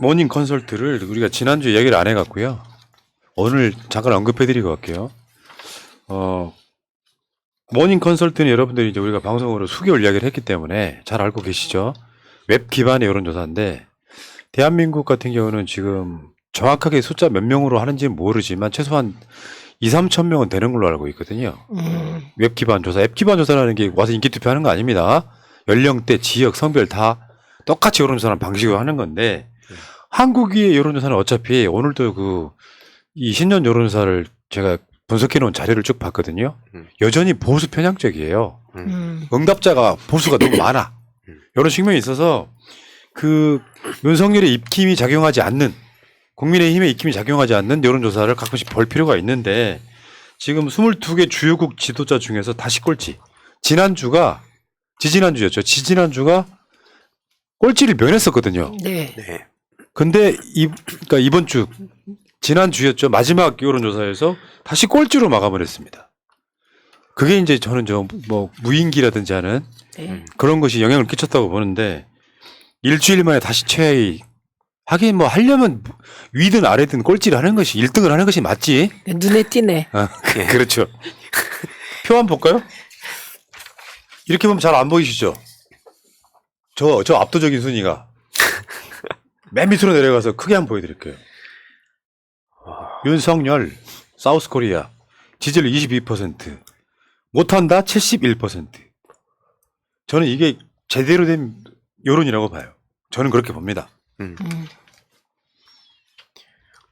모닝 컨설트를 우리가 지난주에 얘기를 안 해갖고요. 오늘 잠깐 언급해드리고 갈게요. 모닝 컨설트는 여러분들이 이제 우리가 방송으로 수개월 이야기를 했기 때문에 잘 알고 계시죠? 웹 기반의 여론조사인데, 대한민국 같은 경우는 지금 정확하게 숫자 몇 명으로 하는지는 모르지만 최소한 2, 3천 명은 되는 걸로 알고 있거든요. 웹 기반 조사. 앱 기반 조사라는 게 와서 인기 투표하는 거 아닙니다. 연령대, 지역, 성별 다 똑같이 여론조사하는 방식으로 하는 건데, 한국의 여론조사는 어차피 오늘도 이 신년 여론조사를 제가 분석해 놓은 자료를 쭉 봤거든요. 여전히 보수 편향적이에요. 응답자가 보수가 너무 많아. 이런 측면이 있어서 윤석열의 입김이 작용하지 않는, 국민의힘의 입김이 작용하지 않는 여론조사를 가끔씩 볼 필요가 있는데, 지금 22개 주요국 지도자 중에서 다시 꼴찌. 지지난주였죠. 지지난주가 꼴찌를 면했었거든요. 네. 근데 그러니까 이번 주 지난주였죠. 마지막 여론조사에서 다시 꼴찌로 마감을 했습니다. 그게 이제 저는 무인기라든지 하는 그런 것이 영향을 끼쳤다고 보는데, 일주일 만에 다시 최하위. 하긴 하려면 위든 아래든 꼴찌를 하는 것이 1등을 하는 것이 맞지. 눈에 띄네. 그렇죠. 표 한번 볼까요? 이렇게 보면 잘 안 보이시죠? 저 압도적인 순위가 맨 밑으로 내려가서 크게 한번 보여드릴게요. 윤석열, 사우스코리아, 지지율 22%, 못한다 71%. 저는 이게 제대로 된 여론이라고 봐요. 저는 그렇게 봅니다.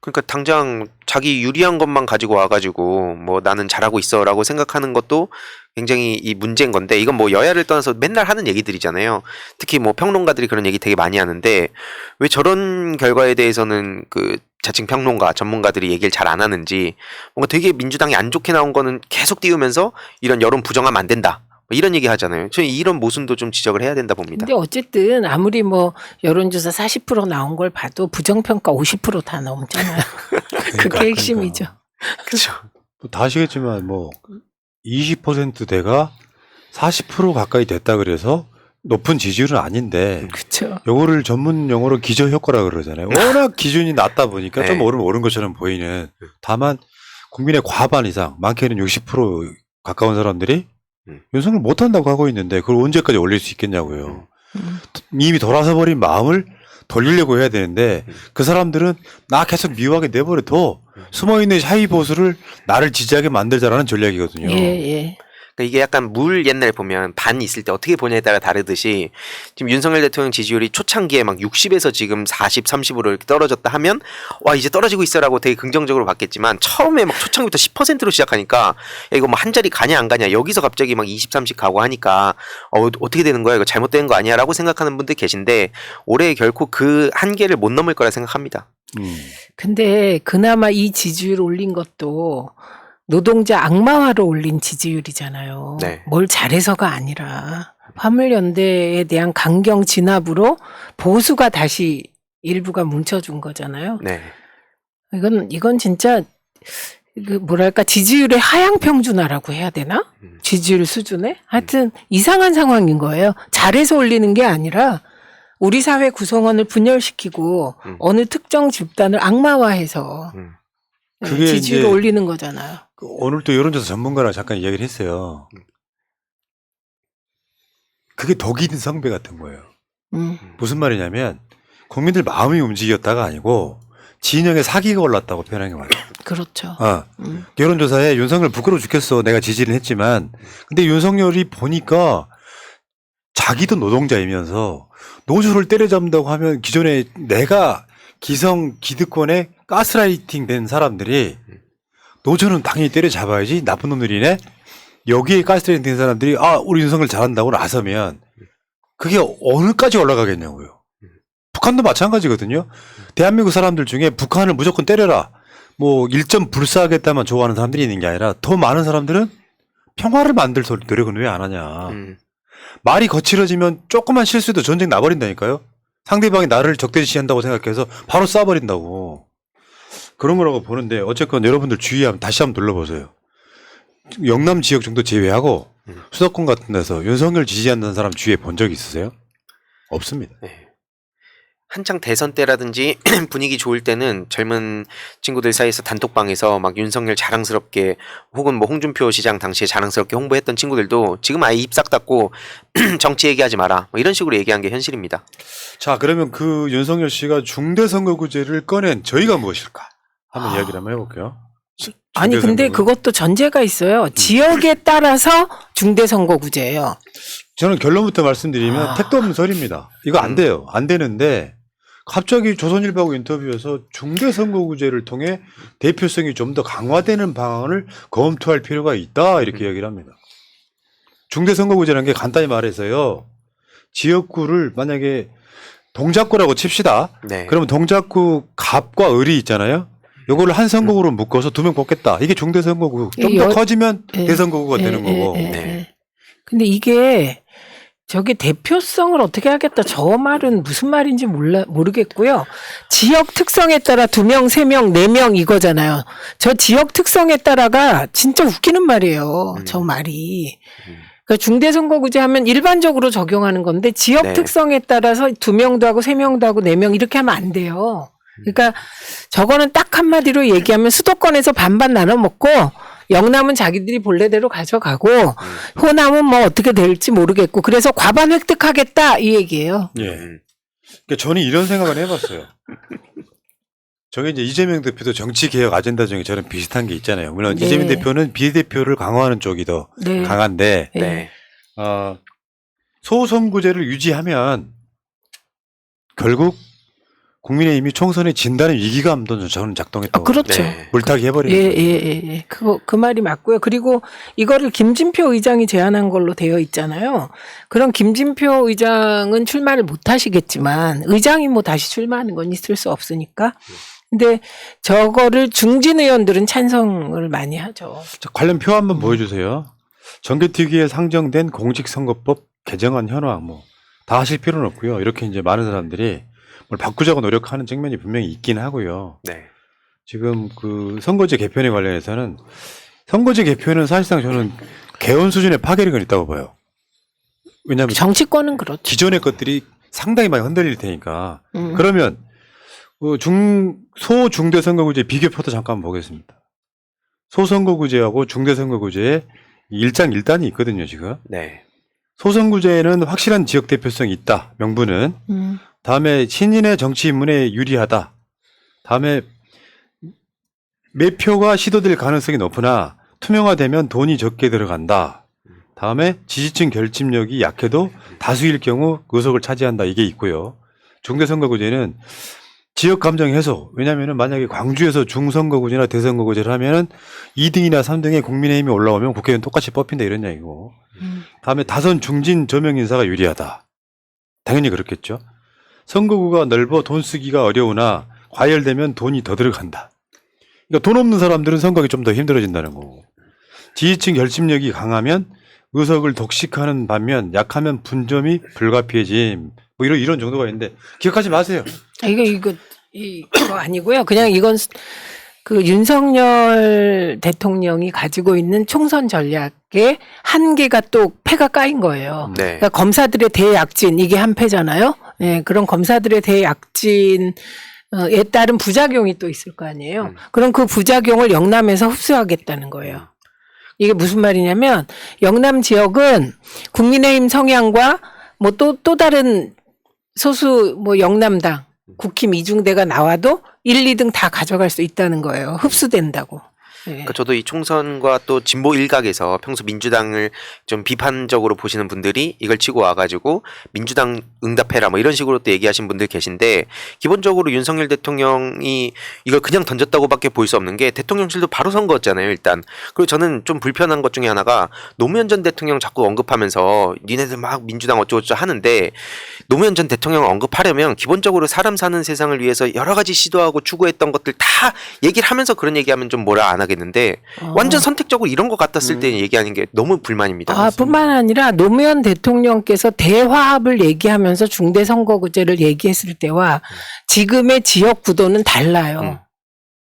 그러니까 당장 자기 유리한 것만 가지고 와가지고 나는 잘하고 있어라고 생각하는 것도 굉장히 이 문제인 건데, 이건 여야를 떠나서 맨날 하는 얘기들이잖아요. 특히 평론가들이 그런 얘기 되게 많이 하는데, 왜 저런 결과에 대해서는 자칭 평론가 전문가들이 얘기를 잘 안 하는지, 뭔가 되게 민주당이 안 좋게 나온 거는 계속 띄우면서 이런 여론 부정하면 안 된다, 이런 얘기 하잖아요. 저는 이런 모순도 좀 지적을 해야 된다 봅니다. 근데 어쨌든 아무리 여론조사 40% 나온 걸 봐도 부정평가 50% 다 넘잖아요. 그게 핵심이죠. 그렇죠. 다 아시겠지만 20%대가 40% 가까이 됐다 그래서 높은 지지율은 아닌데, 그렇죠. 요거를 전문 용어로 기저효과라 그러잖아요. 워낙 기준이 낮다 보니까 좀 오른 것처럼 보이는. 다만 국민의 과반 이상, 많게는 60% 가까운 사람들이 윤석열 못한다고 하고 있는데 그걸 언제까지 올릴 수 있겠냐고요. 이미 돌아서 버린 마음을 돌리려고 해야 되는데, 그 사람들은 나 계속 미워하게 내버려둬. 숨어있는 샤이 보수를 나를 지지하게 만들자라는 전략이거든요. 예. 그러니까 이게 약간 물 옛날에 보면 반 있을 때 어떻게 보냐에 따라 다르듯이, 지금 윤석열 대통령 지지율이 초창기에 60에서 지금 40, 30으로 이렇게 떨어졌다 하면 와 이제 떨어지고 있어라고 되게 긍정적으로 봤겠지만, 처음에 초창기부터 10%로 시작하니까 야, 이거 한 자리 가냐 안 가냐, 여기서 갑자기 20, 30 가고 하니까 어떻게 되는 거야, 이거 잘못된 거 아니야 라고 생각하는 분들 계신데, 올해 결코 그 한계를 못 넘을 거라 생각합니다. 근데 그나마 이 지지율 올린 것도 노동자 악마화로 올린 지지율이잖아요. 네. 뭘 잘해서가 아니라 화물연대에 대한 강경 진압으로 보수가 다시 일부가 뭉쳐준 거잖아요. 네. 이건 진짜 지지율의 하향 평준화라고 해야 되나? 지지율 수준에? 하여튼 이상한 상황인 거예요. 잘해서 올리는 게 아니라 우리 사회 구성원을 분열시키고 어느 특정 집단을 악마화해서 그게 지지율을 올리는 거잖아요. 오늘 또 여론조사 전문가랑 잠깐 이야기를 했어요. 그게 독이 든 성배 같은 거예요. 무슨 말이냐면, 국민들 마음이 움직였다가 아니고 진영의 사기가 올랐다고 표현한 게 맞아요. 그렇죠. 여론조사에 윤석열 부끄러워 죽겠어, 내가 지지를 했지만. 근데 윤석열이 보니까 자기도 노동자이면서 노조를 때려잡는다고 하면, 기존에 내가 기성 기득권에 가스라이팅 된 사람들이 노조는 당연히 때려잡아야지, 나쁜 놈들이네, 여기에 가스라이팅 된 사람들이 우리 윤석열 잘한다고 나서면 그게 어느까지 올라가겠냐고요. 북한도 마찬가지거든요. 대한민국 사람들 중에 북한을 무조건 때려라, 일점 불사하겠다만 좋아하는 사람들이 있는 게 아니라, 더 많은 사람들은 평화를 만들 노력은 왜 안 하냐. 말이 거칠어지면 조그만 실수도 전쟁 나버린다니까요. 상대방이 나를 적대시한다고 생각해서 바로 쏴버린다고. 그런 거라고 보는데, 어쨌건 여러분들 주의하면 다시 한번 눌러보세요. 영남 지역 정도 제외하고 수도권 같은 데서 윤석열 지지한다는 사람 주위에 본 적 있으세요? 없습니다. 네. 한창 대선 때라든지 분위기 좋을 때는 젊은 친구들 사이에서 단톡방에서 막 윤석열 자랑스럽게 혹은 뭐 홍준표 시장 당시에 자랑스럽게 홍보했던 친구들도 지금 아예 입 싹 닫고 정치 얘기하지 마라 뭐 이런 식으로 얘기한 게 현실입니다. 자, 그러면 그 윤석열 씨가 중대선거구제를 꺼낸 저희가 무엇일까? 한번 이야기를 한번 해볼게요. 아니 근데 중대선거구. 그것도 전제가 있어요. 지역에 따라서 중대선거구제예요. 저는 결론부터 말씀드리면 택도 없는 소리입니다. 이거 안 돼요. 안 되는데 갑자기 조선일보하고 인터뷰에서 중대선거구제를 통해 대표성이 좀 더 강화되는 방안을 검토할 필요가 있다 이렇게 이야기를 합니다. 중대선거구제라는 게 간단히 말해서요. 지역구를 만약에 동작구라고 칩시다. 네. 그러면 동작구 갑과 을이 있잖아요. 요거를 한 선거구로 묶어서 2명 뽑겠다. 이게 중대선거구. 좀 더 커지면 대선거구가 되는 거고. 네. 근데 이게 저게 대표성을 어떻게 하겠다. 저 말은 무슨 말인지 모르겠고요. 지역 특성에 따라 2명, 3명, 4명 이거잖아요. 저 지역 특성에 따라가 진짜 웃기는 말이에요. 저 말이. 그러니까 중대선거구제 하면 일반적으로 적용하는 건데 지역 네. 특성에 따라서 2명도 하고 3명도 하고 4명 이렇게 하면 안 돼요. 그러니까 저거는 딱 한마디로 얘기하면 수도권에서 반반 나눠 먹고 영남은 자기들이 본래대로 가져가고 호남은 뭐 어떻게 될지 모르겠고 그래서 과반 획득하겠다 이 얘기예요. 예. 그러니까 저는 이런 생각을 해봤어요. 저게 이제 이재명 대표도 정치개혁 아젠다 중에 저는 비슷한 게 있잖아요. 물론 네. 이재명 대표는 비대표를 강화하는 쪽이 더 네. 강한데 네. 소선구제를 유지하면 결국 국민의힘이 총선에 진다는 위기감도 저는 작동했다고. 그렇죠. 네. 물타기 해버리는 거예요. 예. 그 말이 맞고요. 그리고 이거를 김진표 의장이 제안한 걸로 되어 있잖아요. 그럼 김진표 의장은 출마를 못 하시겠지만 의장이 뭐 다시 출마하는 건 있을 수 없으니까. 근데 저거를 중진 의원들은 찬성을 많이 하죠. 자, 관련 표 한번 보여주세요. 정개특위에 상정된 공직선거법 개정안 현황 뭐 다 하실 필요는 없고요. 이렇게 이제 많은 사람들이 뭘 바꾸자고 노력하는 측면이 분명히 있긴 하고요. 네. 지금 그 선거제 개편에 관련해서는 선거제 개편은 사실상 저는 개헌 수준의 파괴력은 있다고 봐요. 왜냐하면 정치권은 그렇죠. 기존의 것들이 상당히 많이 흔들릴 테니까. 음. 그러면 소중대선거구제 비교표도 잠깐 보겠습니다. 소선거구제하고 중대선거구제에 일장일단이 있거든요, 지금. 네. 소선구제에는 확실한 지역 대표성이 있다. 명분은. 다음에 신인의 정치 입문에 유리하다. 다음에 매표가 시도될 가능성이 높으나 투명화되면 돈이 적게 들어간다. 다음에 지지층 결집력이 약해도 다수일 경우 의석을 차지한다. 이게 있고요. 중대선거구제는 지역 감정 해소. 왜냐하면 만약에 광주에서 중선거구제나 대선거구제를 하면은 2등이나 3등에 국민의힘이 올라오면 국회의원 똑같이 뽑힌다 이런 얘기고. 다음에 다선 중진 저명 인사가 유리하다. 당연히 그렇겠죠. 선거구가 넓어 돈 쓰기가 어려우나 과열되면 돈이 더 들어간다. 그러니까 돈 없는 사람들은 선거가 좀 더 힘들어진다는 거고. 지지층 결집력이 강하면 의석을 독식하는 반면 약하면 분점이 불가피해짐. 뭐 이런 정도가 있는데 기억하지 마세요. 이거 아니고요. 그냥 이건 그 윤석열 대통령이 가지고 있는 총선 전략의 한계가 또 패가 까인 거예요. 네. 그러니까 검사들의 대약진 이게 한 패잖아요. 네, 그런 검사들의 대약진에 따른 부작용이 또 있을 거 아니에요. 그럼 그 부작용을 영남에서 흡수하겠다는 거예요. 이게 무슨 말이냐면 영남 지역은 국민의힘 성향과 뭐 또 다른 소수 뭐 영남당 국힘 이중대가 나와도 1, 2등 다 가져갈 수 있다는 거예요. 흡수된다고. 네. 그러니까 저도 이 총선과 또 진보 일각에서 평소 민주당을 좀 비판적으로 보시는 분들이 이걸 치고 와가지고 민주당 응답해라 뭐 이런 식으로 또 얘기하신 분들 계신데 기본적으로 윤석열 대통령이 이걸 그냥 던졌다고밖에 볼 수 없는 게 대통령실도 바로 선거였잖아요 일단. 그리고 저는 좀 불편한 것 중에 하나가 노무현 전 대통령 자꾸 언급하면서 니네들 막 민주당 어쩌고저쩌고 하는데 노무현 전 대통령 언급하려면 기본적으로 사람 사는 세상을 위해서 여러 가지 시도하고 추구했던 것들 다 얘기를 하면서 그런 얘기하면 좀 뭐라 안 하겠는데 완전 선택적으로 이런 것 같았을 때 얘기하는 게 너무 불만입니다. 뿐만 아니라 노무현 대통령께서 대화합을 얘기하면서 중대선거구제를 얘기했을 때와 지금의 지역 구도는 달라요.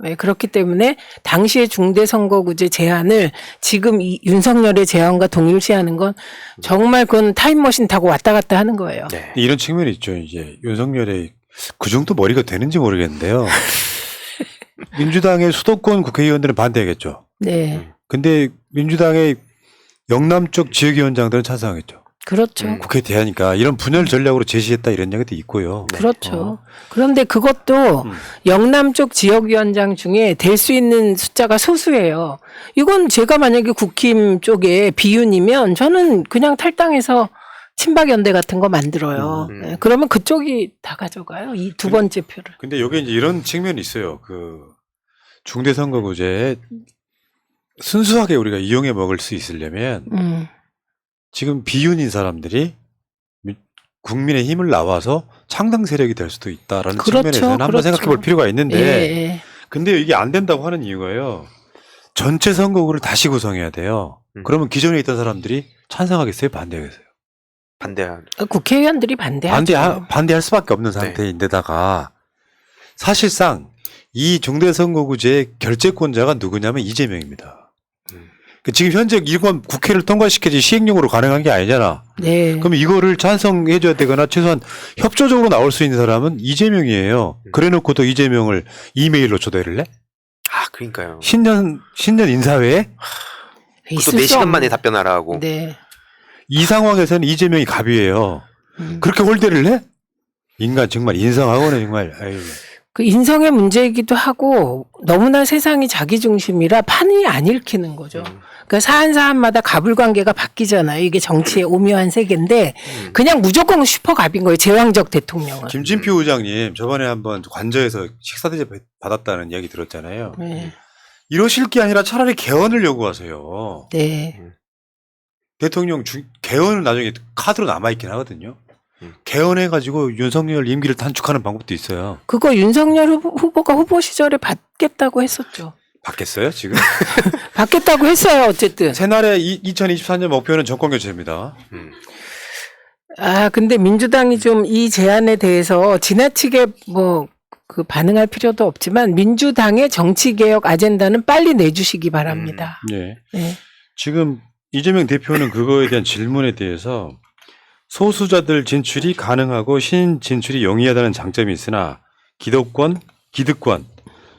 네, 그렇기 때문에 당시의 중대선거구제 제안을 지금 윤석열의 제안과 동일시하는 건 정말 그건 타임머신 타고 왔다 갔다 하는 거예요. 네. 이런 측면이 있죠. 이제 윤석열의 그 정도 머리가 되는지 모르겠는데요. 민주당의 수도권 국회의원들은 반대하겠죠. 네. 근데 민주당의 영남 쪽 지역위원장들은 찬성하겠죠. 그렇죠. 국회에 대하니까 이런 분열 전략으로 제시했다 이런 이야기도 있고요. 그렇죠. 그런데 그것도 영남 쪽 지역위원장 중에 될 수 있는 숫자가 소수예요. 이건 제가 만약에 국힘 쪽에 비윤이면 저는 그냥 탈당해서 친박연대 같은 거 만들어요. 네, 그러면 그쪽이 다 가져가요. 이 두 번째 표를. 근데 여기 이제 이런 측면이 있어요. 그 중대선거구제에 순수하게 우리가 이용해 먹을 수 있으려면 지금 비윤인 사람들이 국민의 힘을 나와서 창당 세력이 될 수도 있다라는 그렇죠, 측면에서는 한번 그렇죠. 생각해 볼 필요가 있는데 예. 근데 이게 안 된다고 하는 이유가요. 전체 선거구를 다시 구성해야 돼요. 그러면 기존에 있던 사람들이 찬성하겠어요? 반대하겠어요? 반대한. 국회의원들이 반대하죠. 반대할 수밖에 없는 상태인데다가 사실상 이 중대선거구제의 결재권자가 누구냐면 이재명입니다. 지금 현재 이건 국회를 통과시켜야지 시행령으로 가능한 게 아니잖아. 네. 그럼 이거를 찬성해줘야 되거나 최소한 협조적으로 나올 수 있는 사람은 이재명이에요. 그래놓고 또 이재명을 이메일로 초대를 해? 아, 그러니까요. 신년 인사회에? 그것도 4시간 만에 답변하라고. 네. 이 상황에서는 이재명이 갑이에요. 그렇게 홀대를 해? 인간 정말 인성하고는 정말 아유. 그 인성의 문제이기도 하고 너무나 세상이 자기 중심이라 판이 안 읽히는 거죠. 그러니까 사안사안마다 갑을 관계가 바뀌잖아요. 이게 정치의 오묘한 세계인데 그냥 무조건 슈퍼갑인 거예요. 제왕적 대통령은. 김진표 의장님 저번에 한번 관저에서 식사 대접 받았다는 이야기 들었잖아요. 네. 이러실 게 아니라 차라리 개헌을 요구하세요. 네. 대통령 개헌은 나중에 카드로 남아있긴 하거든요. 개헌해가지고 윤석열 임기를 단축하는 방법도 있어요. 그거 윤석열 후보가 후보 시절에 받겠다고 했었죠. 받겠어요 지금? 받겠다고 했어요. 어쨌든. 새날의 2024년 목표는 정권 교체입니다. 아 근데 민주당이 좀 이 제안에 대해서 지나치게 뭐 그 반응할 필요도 없지만 민주당의 정치개혁 아젠다는 빨리 내주시기 바랍니다. 네. 네. 지금 이재명 대표는 그거에 대한 질문에 대해서 소수자들 진출이 가능하고 신인 진출이 용이하다는 장점이 있으나 기득권,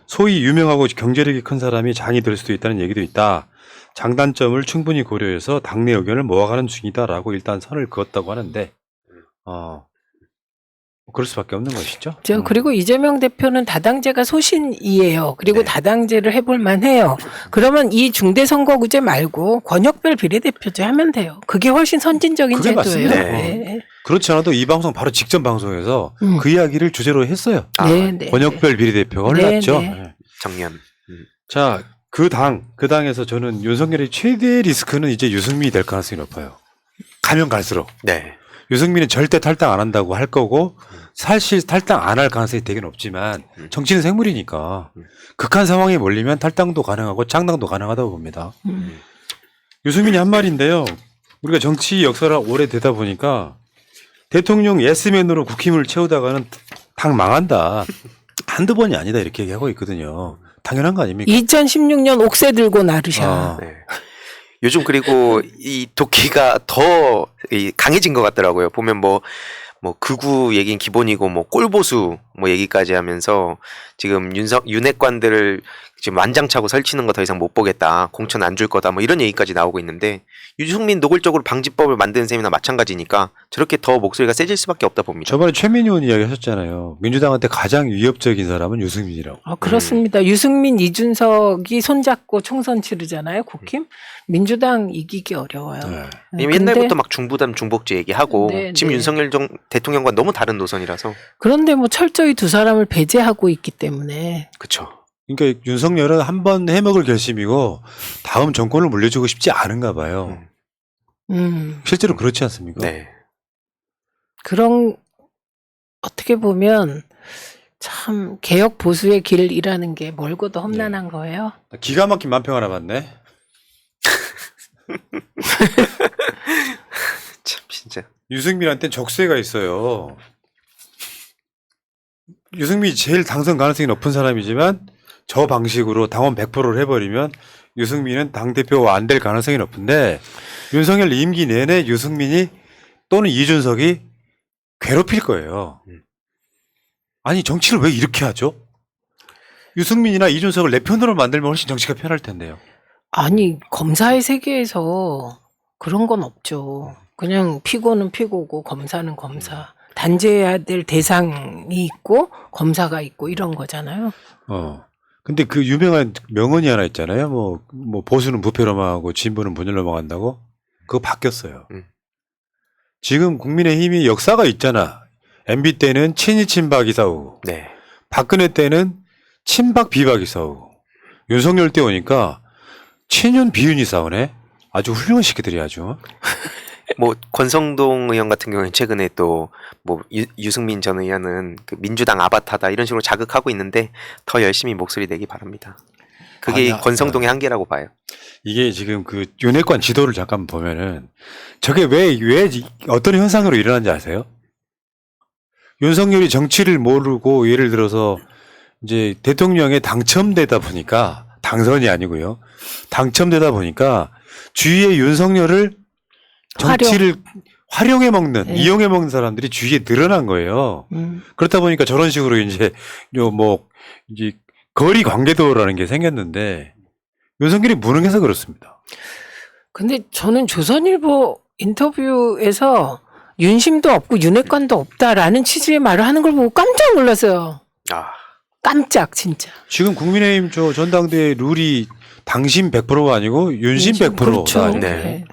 소위 유명하고 경제력이 큰 사람이 장이 될 수도 있다는 얘기도 있다. 장단점을 충분히 고려해서 당내 의견을 모아가는 중이다라고 일단 선을 그었다고 하는데 그럴 수밖에 없는 것이죠. 그리고 이재명 대표는 다당제가 소신이에요. 그리고 네. 다당제를 해볼 만해요. 그러면 이 중대선거구제 말고 권역별 비례대표제 하면 돼요. 그게 훨씬 선진적인 그게 제도예요. 맞습니다. 네. 그렇지 않아도 이 방송 바로 직전 방송에서 그 이야기를 주제로 했어요. 네, 네. 권역별 비례대표가 네, 올랐죠. 네. 네. 작년. 자, 그 당에서 저는 윤석열의 최대 리스크는 이제 유승민이 될 가능성이 높아요. 가면 갈수록. 네. 유승민은 절대 탈당 안 한다고 할 거고 사실 탈당 안 할 가능성이 되게 높지만 정치는 생물이니까 극한 상황에 몰리면 탈당도 가능하고 창당도 가능하다고 봅니다. 유승민이 한 말인데요. 우리가 정치 역사가 오래되다 보니까 대통령 예스맨으로 국힘을 채우다가는 당 망한다. 한두 번이 아니다 이렇게 얘기하고 있거든요. 당연한 거 아닙니까? 2016년 옥새 들고 나르샤. 네. 요즘 그리고 이 도끼가 더 강해진 것 같더라고요. 보면 뭐 극우 얘기는 기본이고 뭐 꼴보수 뭐 얘기까지 하면서 지금 윤핵관들을 지금 완장차고 설치는 거 더 이상 못 보겠다. 공천 안 줄 거다. 뭐 이런 얘기까지 나오고 있는데 유승민 노골적으로 방지법을 만드는 셈이나 마찬가지니까 저렇게 더 목소리가 세질 수밖에 없다 봅니다. 저번에 최민희 의원 이야기 하셨잖아요. 민주당한테 가장 위협적인 사람은 유승민이라고. 그렇습니다. 유승민, 이준석이 손잡고 총선 치르잖아요. 국힘. 민주당 이기기 어려워요. 네. 옛날부터 막 중부담 중복지 얘기하고 네, 지금 네. 윤석열 대통령과 너무 다른 노선이라서. 그런데 뭐 철저히 두 사람을 배제하고 있기 때문에. 그렇죠. 그러니까 윤석열은 한 번 해먹을 결심이고 다음 정권을 물려주고 싶지 않은가 봐요. 실제로 그렇지 않습니까? 네. 그런 어떻게 보면 참 개혁 보수의 길이라는 게 멀고도 험난한 거예요. 기가 막힌 만평 하나 봤네. 참 진짜. 유승민한테 적세가 있어요. 유승민이 제일 당선 가능성이 높은 사람이지만 저 방식으로 당원 100%를 해버리면 유승민은 당대표가 안 될 가능성이 높은데 윤석열 임기 내내 유승민이 또는 이준석이 괴롭힐 거예요. 아니 정치를 왜 이렇게 하죠? 유승민이나 이준석을 내 편으로 만들면 훨씬 정치가 편할 텐데요. 아니 검사의 세계에서 그런 건 없죠. 그냥 피고는 피고고 검사는 검사. 단죄해야 될 대상이 있고 검사가 있고 이런 거잖아요. 근데 그 유명한 명언이 하나 있잖아요. 뭐 보수는 부패로 망하고 진보는 분열로 망한다고. 그거 바뀌었어요. 지금 국민의힘이 역사가 있잖아. MB 때는 친이 친박이 싸우고, 네. 박근혜 때는 친박 비박이 싸우고, 윤석열 때 오니까 친윤 비윤이 싸우네. 아주 훌륭한 새끼들이 아주. 뭐 권성동 의원 같은 경우는 최근에 또 뭐 유승민 전 의원은 그 민주당 아바타다 이런 식으로 자극하고 있는데 더 열심히 목소리 내기 바랍니다. 그게 아니야. 권성동의 한계라고 봐요. 이게 지금 그 윤핵관 지도를 잠깐 보면은 저게 왜 어떤 현상으로 일어난지 아세요? 윤석열이 정치를 모르고 예를 들어서 이제 대통령에 당첨되다 보니까 당선이 아니고요. 당첨되다 보니까 주위에 윤석열을 정치를 활용해 먹는, 네. 이용해 먹는 사람들이 주위에 늘어난 거예요. 그렇다 보니까 저런 식으로 이제 이제 거리 관계도라는 게 생겼는데 윤석열이 무능해서 그렇습니다. 근데 저는 조선일보 인터뷰에서 윤심도 없고 윤핵관도 없다라는 취지의 말을 하는 걸 보고 깜짝 놀랐어요. 아, 깜짝 진짜. 지금 국민의힘 전당대회 룰이 당심 100%가 아니고 윤심 100%다. 그렇죠. 네. 네.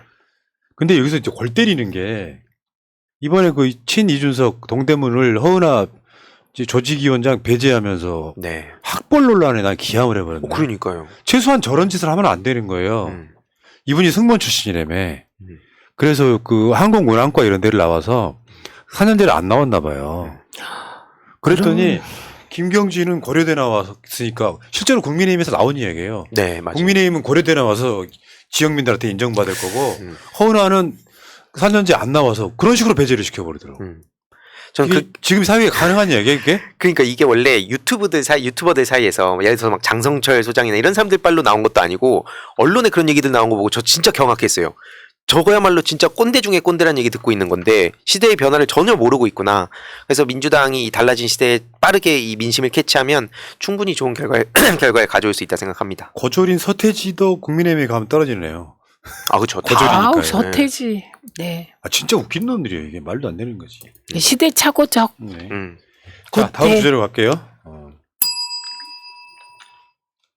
근데 여기서 이제 골 때리는 게 이번에 그 친 이준석 동대문을 허은하 이제 조직위원장 배제하면서 네. 학벌 논란에 난 기함을 해버렸네. 그러니까요. 최소한 저런 짓을 하면 안 되는 거예요. 이분이 승무원 출신이라며. 그래서 그 항공운항과 이런 데를 나와서 4년제를 안 나왔나 봐요. 그랬더니 김경진은 고려대 나왔으니까 실제로 국민의힘에서 나온 이야기예요. 네, 맞아요. 국민의힘은 고려대 나와서 지역민들한테 인정받을 거고 허은하는 4년제 안 나와서 그런 식으로 배제를 시켜버리더라고. 저는 지금 사회에 가능한 이야기야 이게? 그러니까 이게 원래 유튜버들 사이에서 예를 들어서 막 장성철 소장이나 이런 사람들 빨로 나온 것도 아니고 언론에 그런 얘기들 나온 거 보고 저 진짜 경악했어요. 저거야말로 진짜 꼰대 중에 꼰대란 얘기 듣고 있는 건데 시대의 변화를 전혀 모르고 있구나. 그래서 민주당이 이 달라진 시대에 빠르게 이 민심을 캐치하면 충분히 좋은 결과를 가져올 수 있다 생각합니다. 고졸인 서태지도 국민의힘에 가면 떨어지네요. 아 그렇죠. 고졸이니까요. 아우 서태지. 네. 아 진짜 웃긴 놈들이에요. 이게 말도 안 되는 거지. 시대착오적. 네. 음. 자 다음 네. 주제로 갈게요.